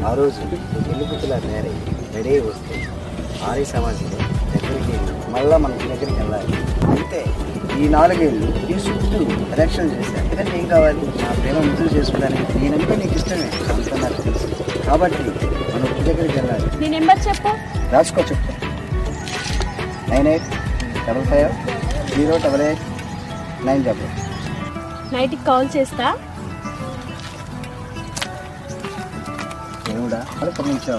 ఆ రోజు పెళ్లి కూతుల మ్యారేజ్ రెడీ అయి వస్తే ఆర్య సమాజం దగ్గరికి వెళ్ళి మళ్ళీ మన దగ్గరికి వెళ్ళాలి. అంతే ఈ 4 ఏళ్ళు ఈ చుట్టూ ఎలక్షన్ చేశాను. ఎందుకంటే ఏం కావాలి, నా ప్రేమ ముద్దులు చేసుకోవడానికి. నేనంటే నీకు ఇష్టమే, అంతా నాకు తెలుసు. కాబట్టి మన ఇంటి దగ్గరికి వెళ్ళాలి. నీ నెంబర్ చెప్పు. రాసుకో, చెప్తా. 98550889. నైట్కి కాల్ చేస్తా. దేవుడా, అక్కడ నిమిషం